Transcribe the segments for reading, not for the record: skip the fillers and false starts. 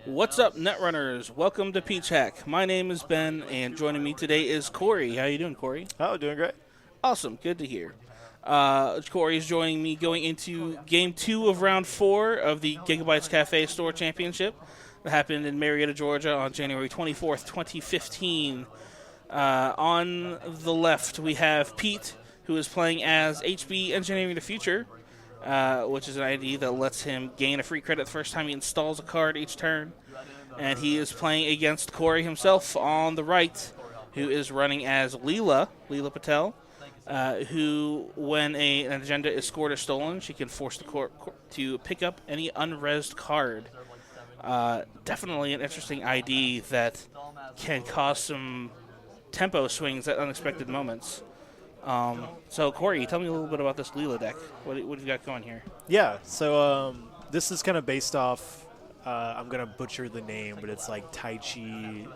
What's up, Netrunners? Welcome to PeachHack. My name is Ben, and joining me today is Cory. How you doing, Cory? Oh, doing great. Awesome. Good to hear. Cory is joining me going into Game 2 of Round 4 of the Giga-bites Cafe Store Championship that happened in Marietta, Georgia on January 24th, 2015. On the left, we have Pete, who is playing as HB Engineering the Future, which is an ID that lets him gain a free credit the first time he installs a card each turn. And he is playing against Cory himself on the right, who is running as Leela Patel, who, when an agenda is scored or stolen, she can force the court to pick up any unresed card. Definitely an interesting ID that can cause some tempo swings at unexpected moments. So, Cory, tell me a little bit about this Leela deck. What have you got going here? Yeah, so this is kind of based off, I'm going to butcher the name, but it's like Tai Chi,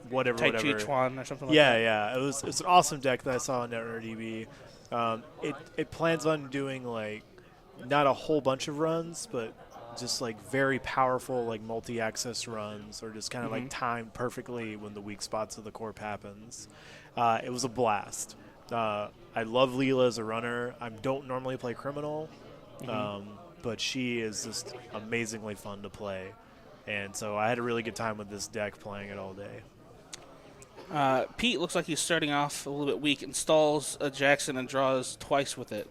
whatever. Chuan or something like that? Yeah. It's an awesome deck that I saw on Netrunner DB. It plans on doing, like, not a whole bunch of runs, but just, like, very powerful, like, multi-access runs, or just kind of, like, timed perfectly when the weak spots of the corp happens. It was a blast. I love Leela as a runner. I don't normally play Criminal, but she is just amazingly fun to play. And so I had a really good time with this deck playing it all day. Pete looks like he's starting off a little bit weak, installs a Jackson and draws twice with it.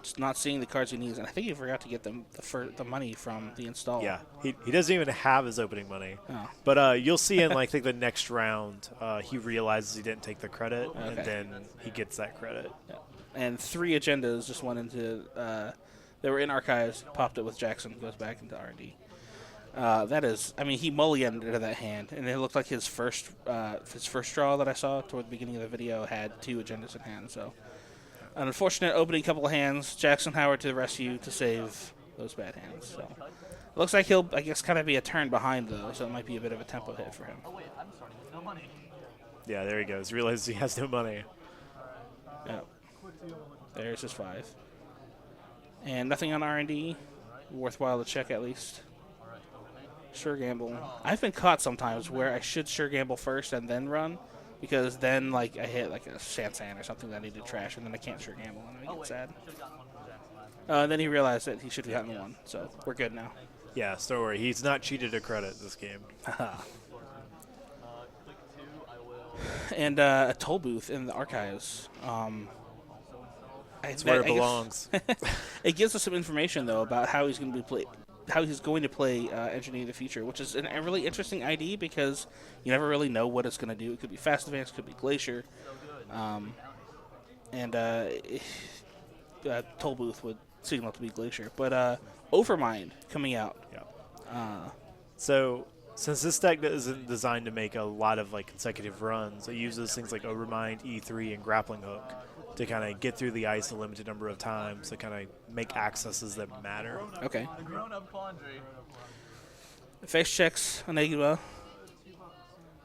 Just not seeing the cards he needs, and I think he forgot to get the money from the install. Yeah, he doesn't even have his opening money. Oh. But you'll see in like the next round, he realizes he didn't take the credit, and then he gets that credit. Yeah. And 3 agendas just went into they were in archives, popped it with Jackson, goes back into R&D. That is, I mean, he mulliganed into that hand, and it looked like his first draw that I saw toward the beginning of the video had 2 agendas in hand. So, an unfortunate opening couple of hands. Jackson Howard to the rescue to save those bad hands. So, it looks like he'll, I guess, kind of be a turn behind though, so it might be a bit of a tempo hit for him. Yeah, there he goes. Realizes he has no money. Yeah, there's his 5. And nothing on R&D. Worthwhile to check at least. Sure gamble. I've been caught sometimes where I should sure gamble first and then run, because then like I hit like a Sansan or something that I need to trash, and then I can't sure gamble and I get sad. Then he realized that he should have gotten 1, so we're good now. Yeah, so don't worry. He's not cheated a credit this game. And a toll booth in the archives. It's where it belongs. It gives us some information though about how he's going to play Engineer of the Future, which is a really interesting ID because you never really know what it's going to do. It could be Fast Advance, it could be Glacier, and Toll Booth would signal to be Glacier. But Overmind coming out. Yeah. So since this deck isn't designed to make a lot of like consecutive runs, it uses things like Overmind, E3, and Grappling Hook to kind of get through the ice a limited number of times to kind of make accesses that matter. Okay. Face checks Enigma,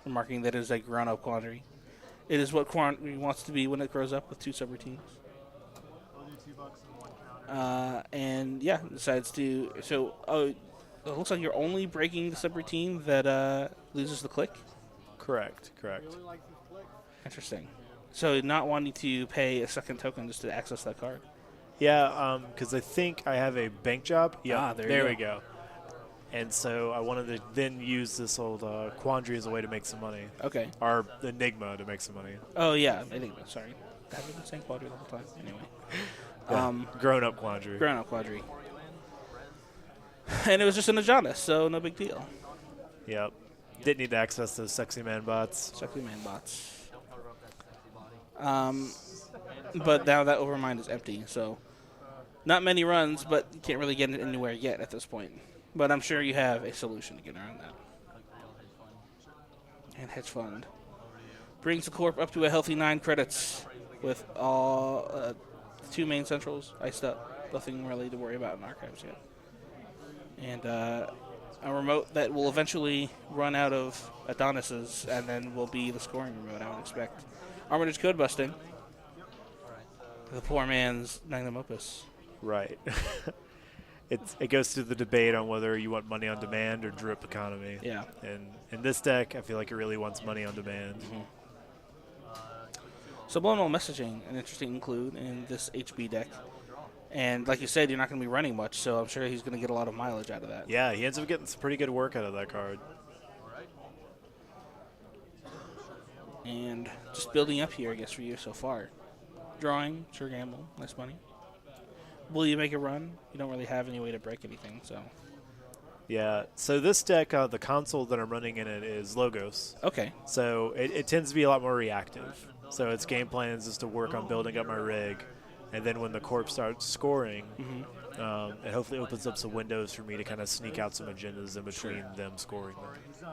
remarking that it is a grown-up quandary. It is what quandary wants to be when it grows up with 2 subroutines. And yeah, decides to. So, it looks like you're only breaking the subroutine that loses the click. Correct. Interesting. So not wanting to pay a second token just to access that card. Yeah, because I think I have a bank job. Yeah, there we go. And so I wanted to then use this old quandary as a way to make some money. Okay. Or Enigma to make some money. Oh, yeah, Enigma, sorry. Have we been saying quandary the whole time? Anyway. Yeah, grown-up quandary. Grown-up quandary. And it was just an agenda, so no big deal. Yep. Didn't need to access those sexy man bots. But now that Overmind is empty, so not many runs, but you can't really get it anywhere yet at this point. But I'm sure you have a solution to get around that. And Hedge Fund brings the corp up to a healthy 9 credits with all 2 main centrals iced up. Nothing really to worry about in archives yet. And a remote that will eventually run out of Adonises and then will be the scoring remote, I would expect. Armitage code busting. The poor man's magnum opus. Right. it goes to the debate on whether you want money on demand or drip economy. Yeah. And in this deck, I feel like it really wants money on demand. Subliminal messaging, an interesting include in this HB deck. And like you said, you're not going to be running much, so I'm sure he's going to get a lot of mileage out of that. Yeah, he ends up getting some pretty good work out of that card. And just building up here, I guess, for you so far. Drawing, sure gamble, nice money. Will you make a run? You don't really have any way to break anything, so. Yeah, so this deck, the console that I'm running in it is Logos. Okay. So it tends to be a lot more reactive. So its game plan is just to work on building up my rig, and then when the corpse starts scoring, it hopefully opens up some windows for me to kind of sneak out some agendas in between them scoring.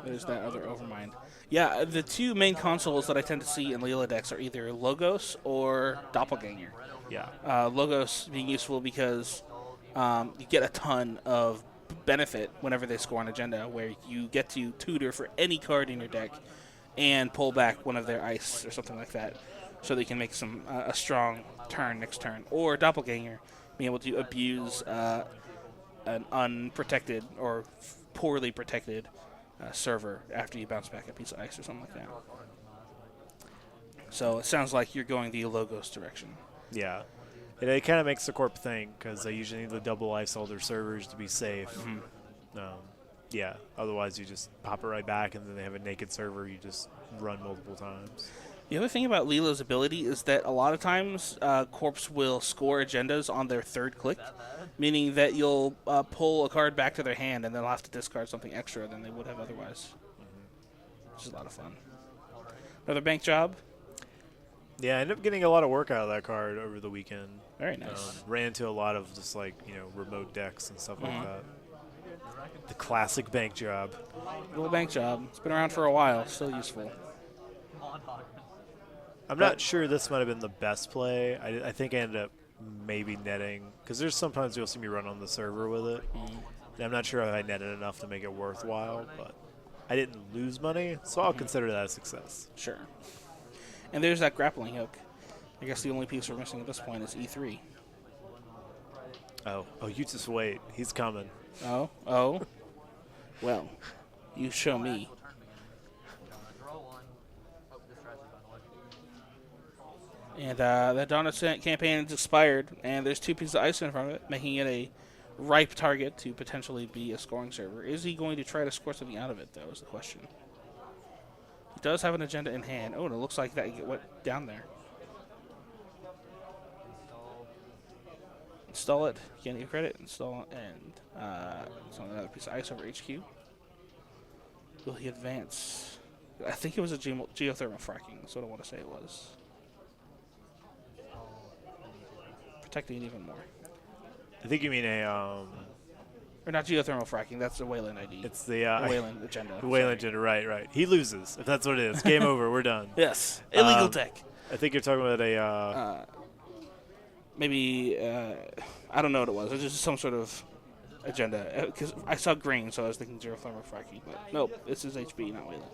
There's that other overmind. Yeah, the two main consoles that I tend to see in Leela decks are either Logos or Doppelganger. Yeah. Logos being useful because you get a ton of benefit whenever they score an agenda, where you get to tutor for any card in your deck and pull back one of their ice or something like that, so they can make some a strong turn next turn. Or Doppelganger, being able to abuse an unprotected or poorly protected server after you bounce back a piece of ice or something like that. So it sounds like you're going the Logos direction. Yeah. It kind of makes the corp think, because they usually need to double ice all their servers to be safe. Yeah, otherwise you just pop it right back, and then they have a naked server you just run multiple times. The other thing about Leela's ability is that a lot of times corps will score agendas on their third click, meaning that you'll pull a card back to their hand and they'll have to discard something extra than they would have otherwise. Which is a lot of fun. Another bank job. Yeah, I ended up getting a lot of work out of that card over the weekend. Very nice. Ran into a lot of just remote decks and stuff like that. The classic bank job. Little bank job. It's been around for a while. Still useful. I'm not sure this might have been the best play. I think I ended up maybe netting, because there's sometimes you'll see me run on the server with it. And I'm not sure if I netted enough to make it worthwhile, but I didn't lose money, so I'll consider that a success. Sure. And there's that grappling hook. I guess the only piece we're missing at this point is E3. Oh, you just wait. He's coming. Oh. Well, you show me. And that Donut campaign is expired, and there's 2 pieces of ice in front of it, making it a ripe target to potentially be a scoring server. Is he going to try to score something out of it, though, is the question. He does have an agenda in hand. Oh, and it looks like that went down there. Install it. Can't give credit. Install it. And it's on another piece of ice over HQ. Will he advance? I think it was a geothermal fracking. That's what I want to say it was. Protecting it even more. I think you mean a... Or not geothermal fracking. That's the Wayland ID. It's the Wayland agenda. The Wayland agenda, right. He loses, if that's what it is. Game over. We're done. Yes. Illegal deck. I think you're talking about a... maybe... I don't know what it was. It was just some sort of agenda. Because I saw green, so I was thinking geothermal fracking. But nope, this is HB, not Wayland.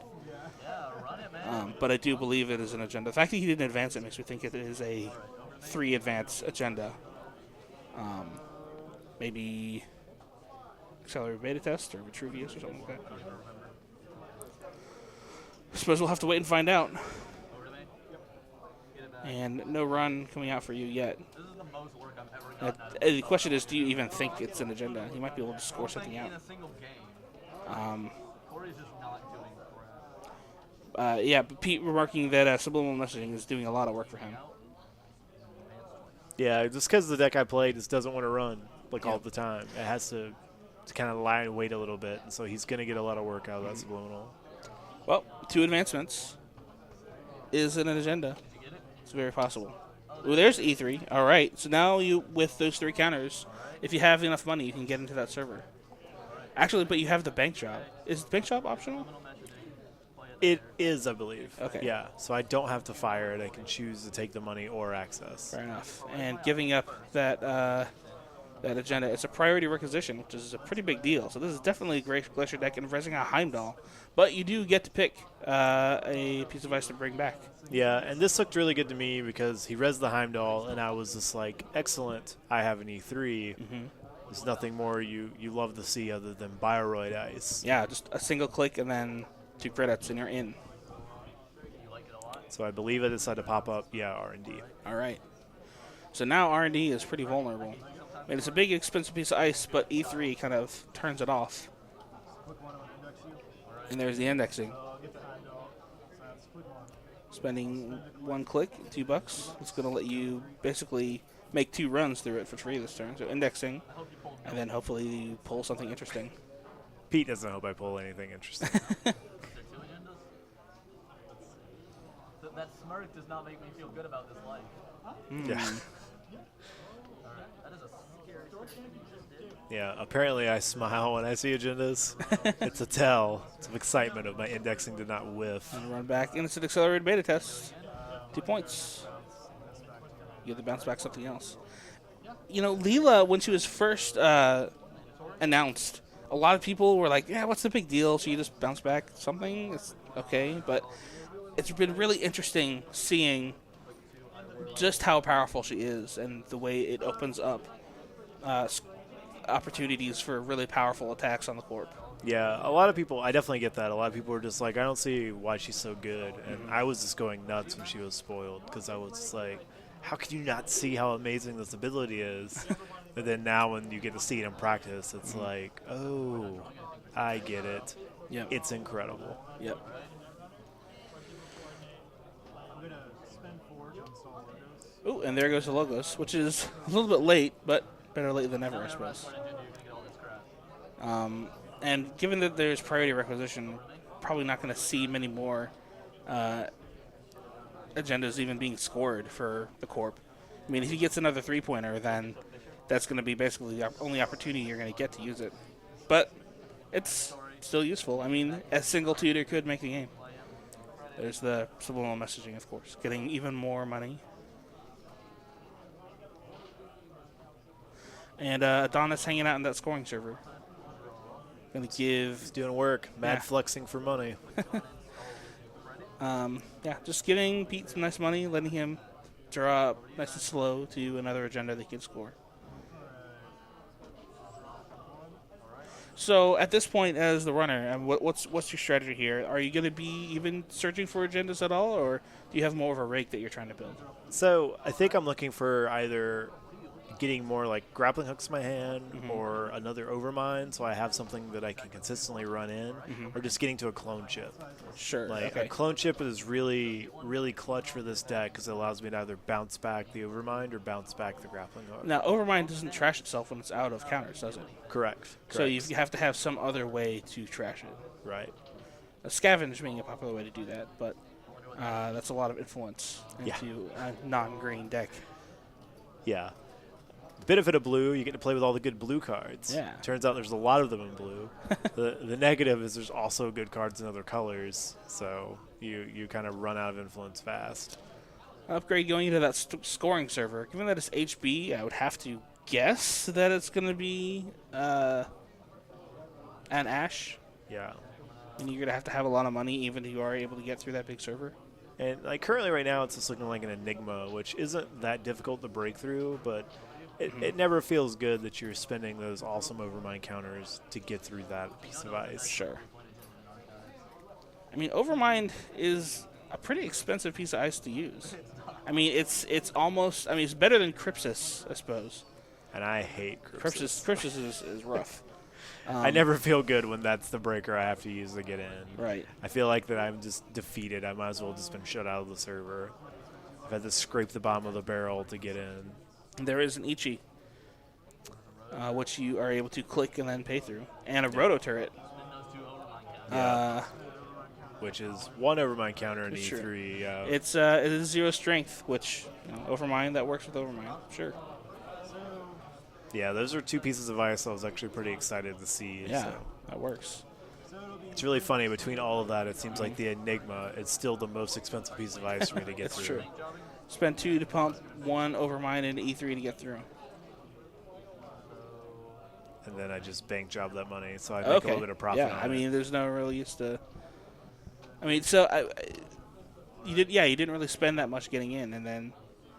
But I do believe it is an agenda. The fact that he didn't advance it makes me think it is a 3 advance agenda. Maybe accelerated beta test or Vitruvius or something like that. I suppose we'll have to wait and find out. And no run coming out for you yet. The question is, do you even think it's an agenda? You might be able to score something out. But Pete remarking that subliminal messaging is doing a lot of work for him. Yeah, just because the deck I played just doesn't want to run all the time. It has to kind of lie and wait a little bit, and so he's going to get a lot of work out of that subliminal. Well, 2 advancements is an agenda. It's very possible. Ooh, there's E3. All right, so now you, with those 3 counters, if you have enough money, you can get into that server. Actually, but you have the bank job. Is the bank job optional? It is, I believe. Okay. Yeah, so I don't have to fire it. I can choose to take the money or access. Fair enough. And giving up that that agenda, it's a priority requisition, which is a pretty big deal. So this is definitely a great Glacier deck and resing a Heimdall. But you do get to pick a piece of ice to bring back. Yeah, and this looked really good to me because he res the Heimdall, and I was just like, excellent, I have an E3. there's nothing more you love to see other than Bioroid ice. Yeah, just a single click and then 2 credits and you're in. So I believe I decided to pop up, R&D. All right. So now R&D is pretty vulnerable. I mean, it's a big, expensive piece of ice, but E3 kind of turns it off. And there's the indexing. Spending 1 click, $2. It's going to let you basically make 2 runs through it for free this turn. So indexing, and then hopefully you pull something interesting. Pete doesn't hope I pull anything interesting. That smirk does not make me feel good about this life. Yeah. That is a scary smirk. Yeah, apparently I smile when I see agendas. It's a tell. It's of excitement of my indexing did not whiff. And run back. Instant accelerated beta test. 2 points. You have to bounce back something else. You know, Leela, when she was first announced, a lot of people were like, yeah, what's the big deal? So you just bounce back something? It's okay. But it's been really interesting seeing just how powerful she is and the way it opens up opportunities for really powerful attacks on the corp. Yeah, a lot of people, I definitely get that. A lot of people were just like, I don't see why she's so good. And I was just going nuts when she was spoiled because I was just like, how can you not see how amazing this ability is? And then now when you get to see it in practice, it's like, oh, I get it. Yep. It's incredible. Yep. Oh, and there goes the logos, which is a little bit late, but better late than never, I suppose. And given that there's priority requisition, probably not going to see many more agendas even being scored for the corp. I mean, if he gets another 3-pointer, then that's going to be basically the only opportunity you're going to get to use it. But it's still useful. I mean, a single tutor could make the game. There's the subliminal messaging, of course, getting even more money. And Adonis hanging out in that scoring server. Going to give... He's doing work. Mad flexing for money. Yeah, just giving Pete some nice money, letting him draw up nice and slow to another agenda that he can score. So at this point, as the runner, what's your strategy here? Are you going to be even searching for agendas at all, or do you have more of a rake that you're trying to build? So I think I'm looking for either getting more like grappling hooks in my hand or another overmind so I have something that I can consistently run in, or just getting to a clone chip. Sure. Like okay. a clone chip is really, really clutch for this deck because it allows me to either bounce back the overmind or bounce back the grappling hook. Now, overmind doesn't trash itself when it's out of counters, does it? Correct. So you have to have some other way to trash it. Right. Scavenge being a popular way to do that, but that's a lot of influence into a non-green deck. Yeah. Benefit of blue, you get to play with all the good blue cards. Yeah. Turns out there's a lot of them in blue. The negative is there's also good cards in other colors, so you kind of run out of influence fast. Upgrade going into that scoring server. Given that it's HB, I would have to guess that it's going to be an Ash. Yeah. And you're going to have a lot of money even if you are able to get through that big server. And like currently right now it's just looking like an Enigma, which isn't that difficult to break through, but it never feels good that you're spending those awesome overmind counters to get through that piece of ice. Sure. I mean, overmind is a pretty expensive piece of ice to use. I mean, it's almost, I mean, it's better than Crypsis, I suppose. And I hate Crypsis. Crypsis is rough. I never feel good when that's the breaker I have to use to get in. Right. I feel like that I'm just defeated. I might as well have just been shut out of the server. I've had to scrape the bottom of the barrel to get in. There is an Ichi, which you are able to click and then pay through, and a Roto turret. Which is one overmind counter in E3. It is 0 strength, which overmind that works with overmind. Sure. Yeah, those are two pieces of ice I was actually pretty excited to see. Yeah, so. that works. It's really funny. Between all of that, it seems like the Enigma is still the most expensive piece of ice for me to get through. That's true. Spend 2 to pump 1 overmind into E3 to get through. And then I just bank job that money, so I make a little bit of profit. Yeah, I mean, there's no real use to. I mean, so you didn't really spend that much getting in, and then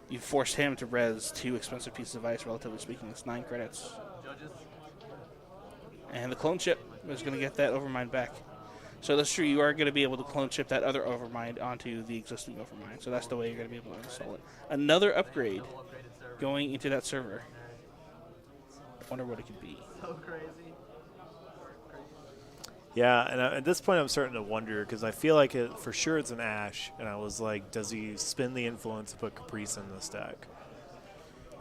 you forced him to res 2 expensive pieces of ice, relatively speaking. It's 9 credits. judges. And the clone chip is going to get that Overmind back. So that's true. You are going to be able to clone chip that other Overmind onto the existing Overmind. So that's the way you're going to be able to install it. Another upgrade going into that server. I wonder what it could be. So crazy. Yeah, and at this point I'm starting to wonder because I feel like for sure it's an Ash, and I was like, does he spin the influence to put Caprice in this deck?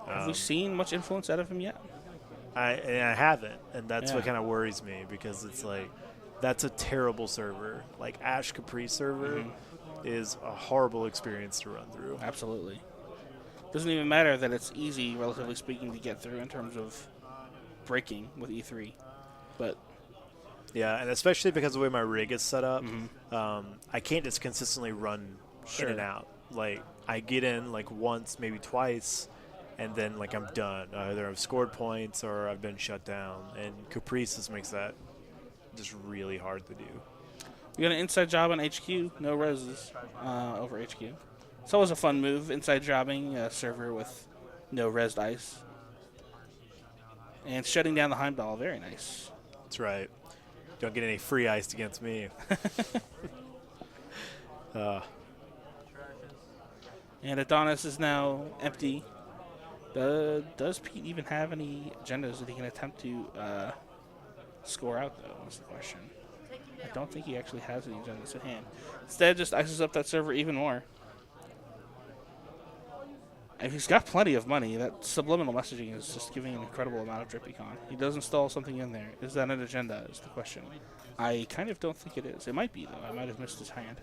Have we seen much influence out of him yet? I haven't, and that's what Yeah. kind of worries me because it's like that's a terrible server. Like Ash Caprice server is a horrible experience to run through. Absolutely. Doesn't even matter that it's easy, relatively speaking, to get through in terms of breaking with E3. But Yeah, and especially because of the way my rig is set up, I can't just consistently run in and out. Like I get in like once, maybe twice, and then like I'm done. Either I've scored points or I've been shut down. And Caprice just makes that just really hard to do. we got an inside job on HQ, no reses over HQ. It's always a fun move, inside jobbing a server with no res dice. And shutting down the Heimdall, very nice. That's right. Don't get any free ice against me. And Adonis is now empty. Does Pete even have any agendas that he can attempt to score out, though? That's the question. I don't think he actually has any agendas at hand. Instead, just ices up that server even more. And he's got plenty of money. That subliminal messaging is just giving an incredible amount of Drippycon. He does install something in there. Is that an agenda, is the question. I kind of don't think it is. It might be, though. I might have missed his hand.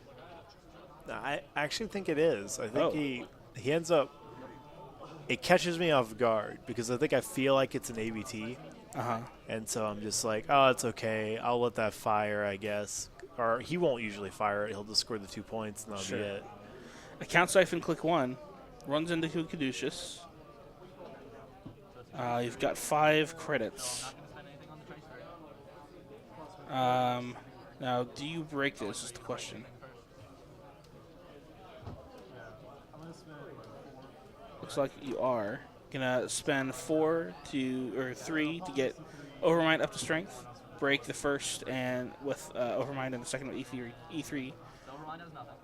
No, I actually think it is. I think he ends up. It catches me off guard because I think I feel like it's an ABT. And so I'm just like, oh, it's okay. I'll let that fire, I guess. Or he won't usually fire it. He'll just score the 2 points and that'll be it. Account siphon, click 1. Runs into Caduceus. You've got 5 credits. Now, do you break this is the question. Looks like you are gonna spend 3 to get Overmind up to strength. Break the first and with Overmind and the second with E3. Overmind has nothing.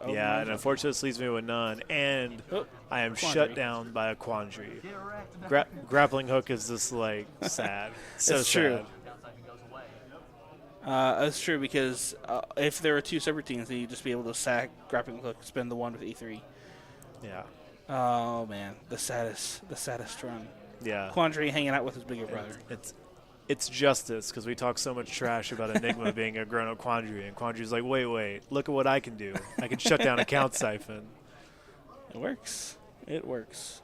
Yeah, and unfortunately this leaves me with none. And I am shut down by a Quandary. Grappling hook is just like sad. So It's sad. true. That's true because if there were 2 subroutines, then you'd just be able to sack grappling hook, spend the 1 with E3. Yeah. Oh man, the saddest run. Yeah. Quandary hanging out with his bigger brother. It's justice because we talk so much trash about Enigma being a grown-up Quandary, and Quandary's like, wait, look at what I can do. I can shut down account siphon. It works. It works.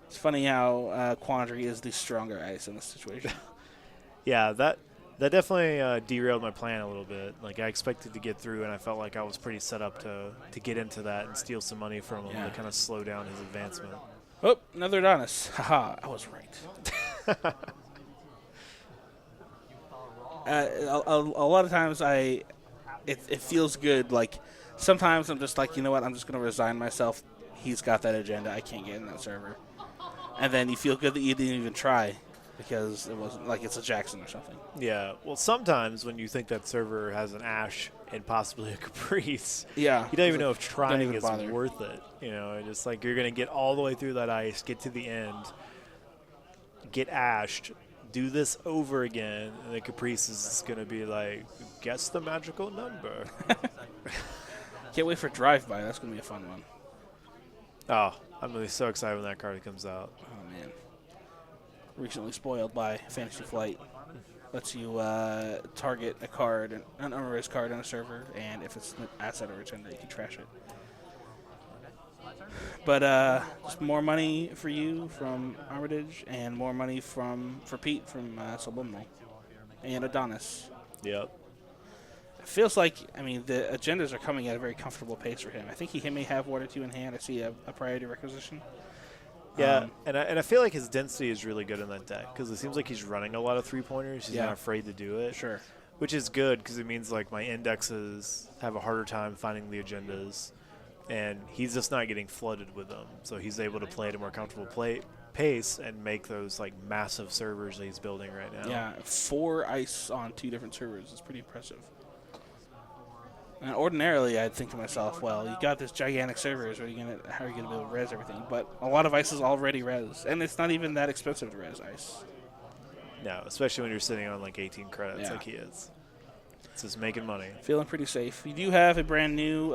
It's funny how Quandary is the stronger ice in this situation. Yeah, that definitely derailed my plan a little bit. Like I expected to get through, and I felt like I was pretty set up to get into that and steal some money from him to kind of slow down his advancement. Oh, another Adonis. Haha, I was right. A lot of times it feels good. Like sometimes I'm just like, you know what? I'm just going to resign myself. He's got that agenda. I can't get in that server. And then you feel good that you didn't even try because it wasn't like it's a Jackson or something. Yeah. Well, sometimes when you think that server has an Ash and possibly a Caprice, Yeah, you don't even know if trying even is bother. worth it. You know, just like you're going to get all the way through that ice, get to the end, get ashed, do this over again, and the Caprice is going to be like, guess the magical number. Can't wait for Drive-By. That's going to be a fun one. Oh, I'm going to be so excited when that card comes out. Oh, man. Recently spoiled by Fantasy Flight. Lets you target a card, an unraised card on a server, and if it's an asset or agenda, you can trash it. But just more money for you from Armitage, and more money for Pete from Subliminal, and Adonis. Yep. It feels like, I mean, the agendas are coming at a very comfortable pace for him. I think he may have 1 or 2 in hand. I see a priority requisition. Yeah, and I feel like his density is really good in that deck because it seems like he's running a lot of 3-pointers. He's not afraid to do it. Sure. Which is good because it means like my indexes have a harder time finding the agendas, and he's just not getting flooded with them. So he's able to play at a more comfortable pace and make those like massive servers that he's building right now. Yeah, 4 ice on 2 different servers is pretty impressive. And ordinarily, I'd think to myself, well, you got this gigantic servers, how are you gonna be able to res everything? But a lot of ice is already res, and it's not even that expensive to res ice. No, especially when you're sitting on like 18 credits Yeah. like he is. It's just making money. Feeling pretty safe. You do have a brand new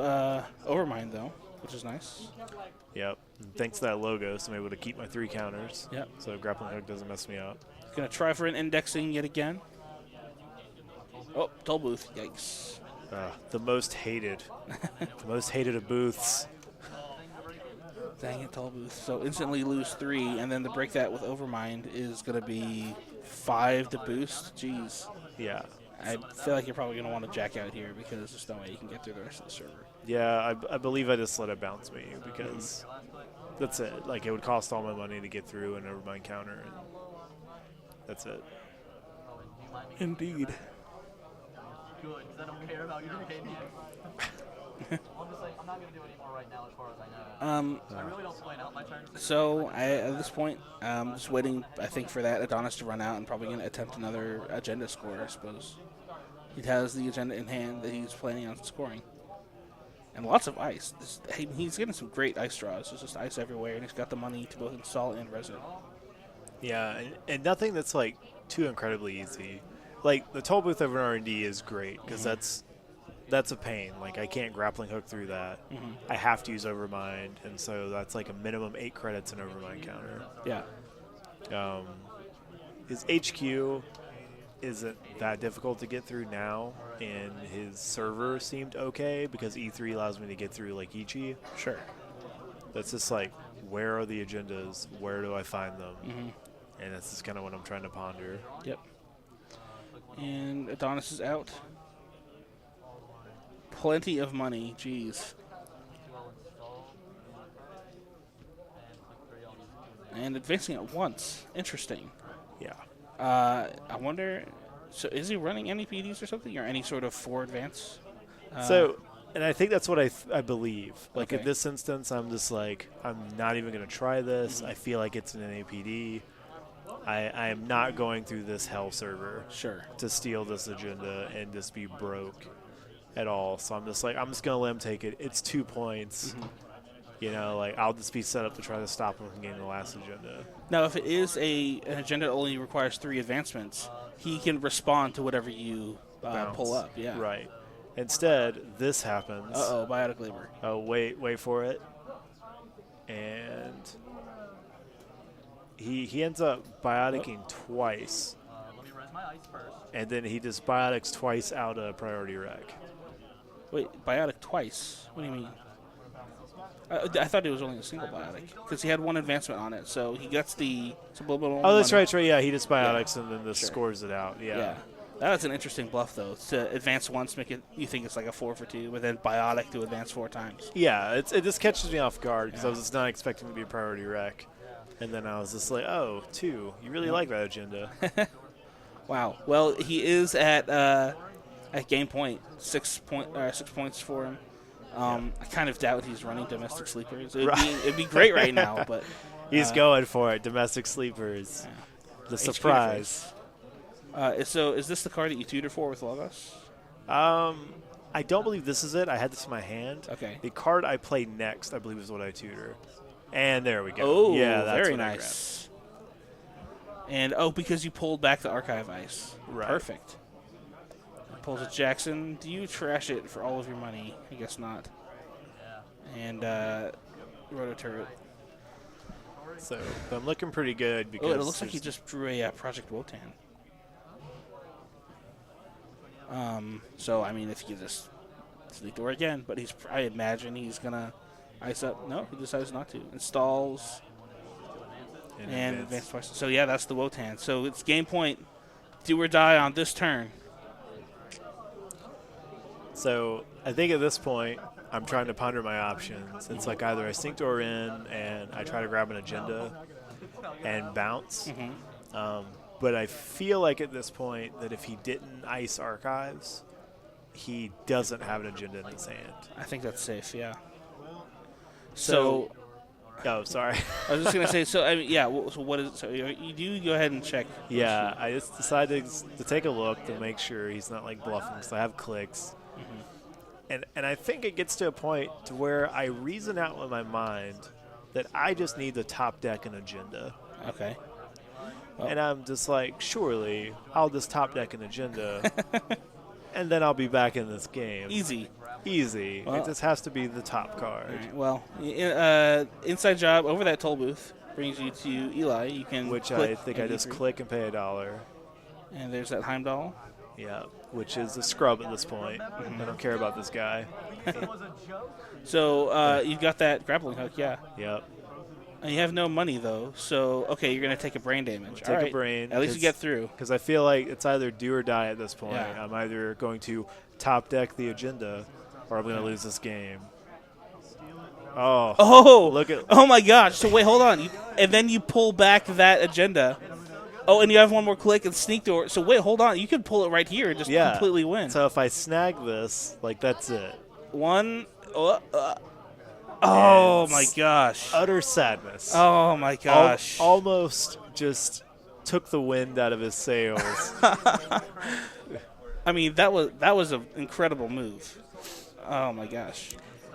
Overmind, though, which is nice. Yep. And thanks to that logo, so I'm able to keep my 3 counters. Yep. So grappling hook doesn't mess me up. Gonna try for an indexing yet again. Oh, toll booth. Yikes. The most hated. The most hated of booths. Dang it, toll booth. So instantly lose 3, and then to break that with Overmind is gonna be 5 to boost. Jeez. Yeah. I feel like you're probably going to want to jack out here because there's no way you can get through the rest of the server. Yeah, I believe I just let it bounce me because that's it. Like, it would cost all my money to get through an Overmind counter, and that's it. Indeed. Good, because I don't care about your opinion. I'm just saying, I'm not going to do any more right now as far as I know. I really don't plan out my turns. So at this point, I'm just waiting, I think, for that Adonis to run out and probably going to attempt another agenda score, I suppose. He has the agenda in hand that he's planning on scoring. And lots of ice. He's getting some great ice draws. There's just ice everywhere, and he's got the money to both install and res it. Yeah, and nothing that's, like, too incredibly easy. Like, the toll booth over an R&D is great because that's a pain. Like, I can't grappling hook through that. I have to use Overmind, and so that's like a minimum 8 credits in Overmind counter. Yeah. His HQ isn't that difficult to get through now, and his server seemed okay because E3 allows me to get through like Ichi. Sure. That's just like, where are the agendas? Where do I find them? And that's just kind of what I'm trying to ponder. Yep. And Adonis is out. Plenty of money. Jeez. And advancing at once. Interesting. Yeah. I wonder, so is he running any PDs or something, or any sort of 4 advance? And I think that's what I believe. Like, Okay. in this instance, I'm just like, I'm not even going to try this. I feel like it's an NAPD. I am not going through this hell server Sure. to steal this agenda and just be broke at all. So I'm just like, I'm just going to let him take it. It's 2 points. You know, like, I'll just be set up to try to stop him from getting the last agenda. Now, if it is an agenda that only requires 3 advancements, he can respond to whatever you pull up. Yeah. Right. Instead, this happens. Uh-oh, biotic labor. Oh, wait for it. And he ends up bioticking twice. Let me res my ice first. And then he just biotics twice out of priority rec. Wait, biotic twice? What do you mean? I thought it was only a single biotic because he had 1 advancement on it, so he gets the. Oh, that's right. Yeah, he just biotics and then just scores it out. Yeah. That's an interesting bluff, though. To advance once, make it you think it's like a 4 for 2, but then biotic to advance 4 times. Yeah, it just catches me off guard because I was just not expecting to be a priority rec. And then I was just like, oh, 2. You really like that agenda. Wow. Well, he is at game point. 6 points for him. I kind of doubt he's running domestic sleepers. It'd be great right now, but he's going for it. Domestic sleepers. Yeah. The surprise. So is this the card that you tutor for with Logos? I don't believe this is it. I had this in my hand. Okay. The card I play next, I believe, is what I tutor. And there we go. Oh, yeah, that's very what I nice. And because you pulled back the archive ice. Right. Perfect. Pulls a Jackson. Do you trash it for all of your money? I guess not. Yeah. And Roto Turret. So I'm looking pretty good because Oh, it looks like he just drew a Project Wotan. So I mean, if you just sleep door again, but I imagine he's gonna ice up. No, he decides not to. Installs and advance twice. So yeah, that's the Wotan. So it's game point. Do or die on this turn. So I think at this point, I'm trying to ponder my options. It's like either I sink door in and I try to grab an agenda and bounce. But I feel like at this point that if he didn't ice archives, he doesn't have an agenda in his hand. I think that's safe, yeah. So Oh, sorry. I was just gonna say. So I mean, yeah. So what is? So you do go ahead and check. Yeah, I just decided to take a look to make sure he's not like bluffing. So I have clicks, and I think it gets to a point to where I reason out in my mind that I just need the top deck and agenda. Okay. And I'm just like, surely I'll just top deck an agenda, and then I'll be back in this game. Easy. Easy. Well, it just has to be the top card. All right, well, inside job over that toll booth brings you to Eli. You can Which click I think I and just E3. click and pay $1. And there's that Heimdall. Yeah, which is a scrub at this point. I don't care about this guy. So you've got that grappling hook, yeah. Yep. And you have no money, though. So, okay, you're going to take a brain damage. Take All right. a brain. At least you get through. Because I feel like it's either do or die at this point. Yeah. I'm either going to top deck the agenda or I'm going to lose this game. Oh. Oh! Look at. Oh, my gosh. So, wait, hold on. And then you pull back that agenda. Oh, and you have one more click and sneak door. So, wait, hold on. You could pull it right here and just completely win. So if I snag this, like, that's it. One. Oh, my gosh. Utter sadness. Oh, my gosh. Almost just took the wind out of his sails. I mean, that was an incredible move. Oh, my gosh.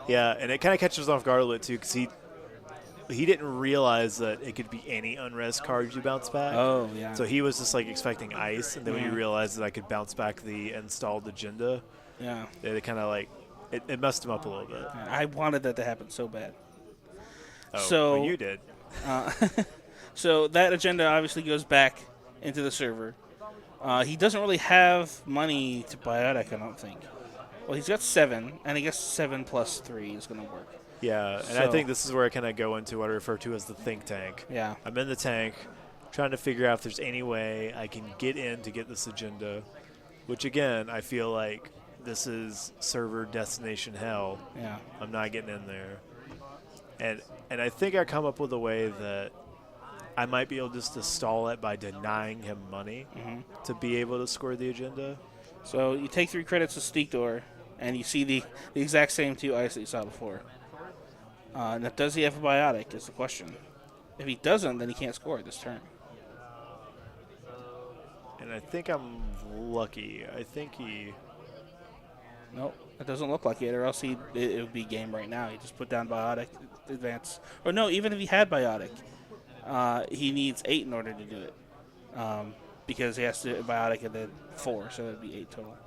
Yeah, and it kind of catches off guard a little, too, because he didn't realize that it could be any unrest card you bounce back. Oh, yeah. So he was just, like, expecting ice, and then when he realized that I could bounce back the installed agenda, it kind of, like, it messed him up a little bit. I wanted that to happen so bad. Oh, so well, you did. So that agenda obviously goes back into the server. He doesn't really have money to biotic, I don't think. Well, he's got 7, and I guess 7 plus 3 is going to work. Yeah, and I think this is where I kind of go into what I refer to as the think tank. Yeah. I'm in the tank, trying to figure out if there's any way I can get in to get this agenda, which, again, I feel like this is server destination hell. Yeah. I'm not getting in there. And I think I come up with a way that I might be able just to stall it by denying him money to be able to score the agenda. So you take 3 credits to Sneak Door, and you see the exact same 2 ice that you saw before. Now, does he have a biotic is the question. If he doesn't, then he can't score this turn. And I think I'm lucky. I think he... Nope, it doesn't look like it, or else it would be game right now. He just put down biotic, advance. Or no, even if he had biotic, he needs 8 in order to do it. Because he has to biotic and then 4, so that would be 8 total.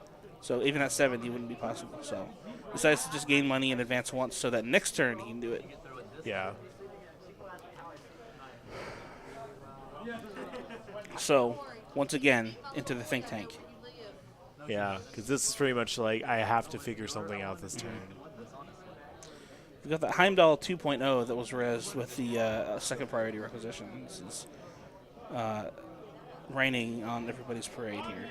So even at 7, he wouldn't be possible. So he decides to just gain money and advance once, so that next turn he can do it. Yeah. So once again, into the think tank. Yeah, because this is pretty much like I have to figure something out this turn. We've got the Heimdall 2.0 that was rezzed with the second priority requisition. This is raining on everybody's parade here.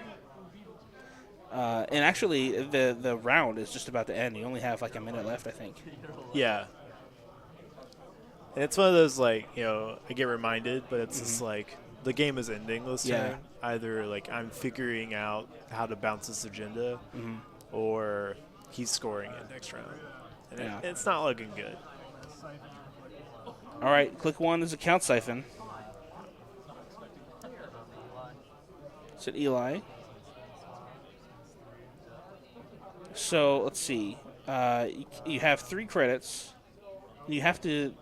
And actually, the round is just about to end. You only have like a minute left, I think. Yeah. And it's one of those, like, you know, I get reminded, but it's just like the game is ending this turn. Either, like, I'm figuring out how to bounce this agenda, or he's scoring it next round. And it's not looking good. All right, click 1 is a count siphon. It's at Eli. So let's see. You have 3 credits. You have to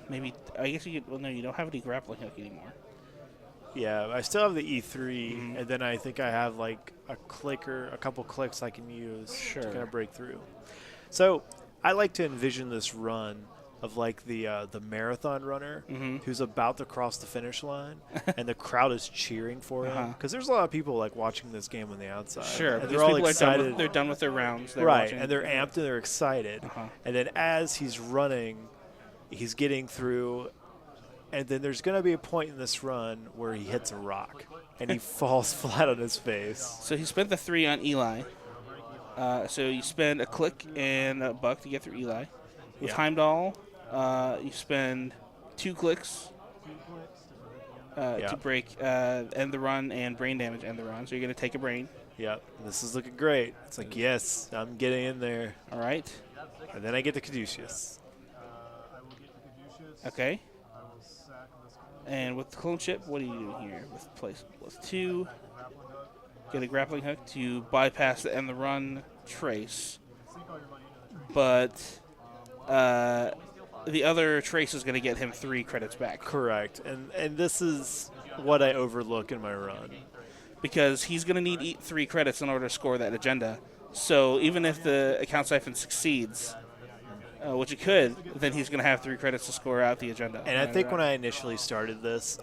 maybe. I guess you could. Well, no, you don't have any grappling hook anymore. Yeah, I still have the E3, and then I think I have like a couple clicks I can use to kind of break through. So I like to envision this run of like the marathon runner who's about to cross the finish line, and the crowd is cheering for him because there's a lot of people like watching this game on the outside. Sure, and but they're all people excited. they're done with their rounds. They're right, watching. and they're amped and they're excited. And then as he's running, he's getting through. And then there's going to be a point in this run where he hits a rock, and he falls flat on his face. So he spent the 3 on Eli. So you spend a click and a buck to get through Eli. With Heimdall, you spend 2 clicks to break end the run and brain damage end the run. So you're going to take a brain. Yep. This is looking great. It's like, yes, I'm getting in there. All right. And then I get the Caduceus. Okay. And with the clone chip, what are you doing here? With place plus 2. Get a grappling hook to bypass the end the run trace. But the other trace is going to get him 3 credits back. Correct. And this is what I overlook in my run. Because he's going to need 3 credits in order to score that agenda. So even if the account siphon succeeds, which it could, then he's going to have 3 credits to score out the agenda. And I think when I initially started this,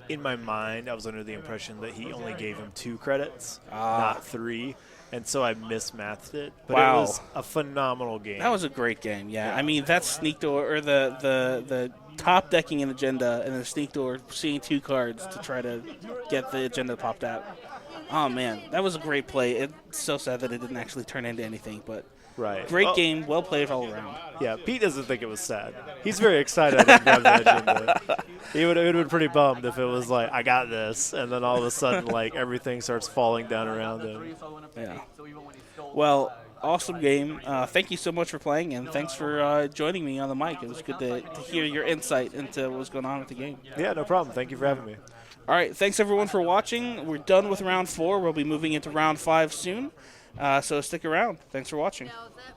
in my mind, I was under the impression that he only gave him 2 credits, not 3. And so I mismathed it. But Wow. It was a phenomenal game. That was a great game, yeah. I mean, that sneak door, or the top decking an agenda and the sneak door, seeing 2 cards to try to get the agenda popped out. Oh, man, that was a great play. It's so sad that it didn't actually turn into anything, but right. Great game, well played all around. Yeah, Pete doesn't think it was sad. He's very excited to grab the agenda. He would have been pretty bummed if it was like, I got this, and then all of a sudden, like, everything starts falling down around him. Yeah. Well, awesome game. Thank you so much for playing, and thanks for joining me on the mic. It was good to hear your insight into what's going on with the game. Yeah, no problem. Thank you for having me. All right, thanks everyone for watching. We're done with round 4. We'll be moving into round 5 soon. So stick around. Thanks for watching. Now, is that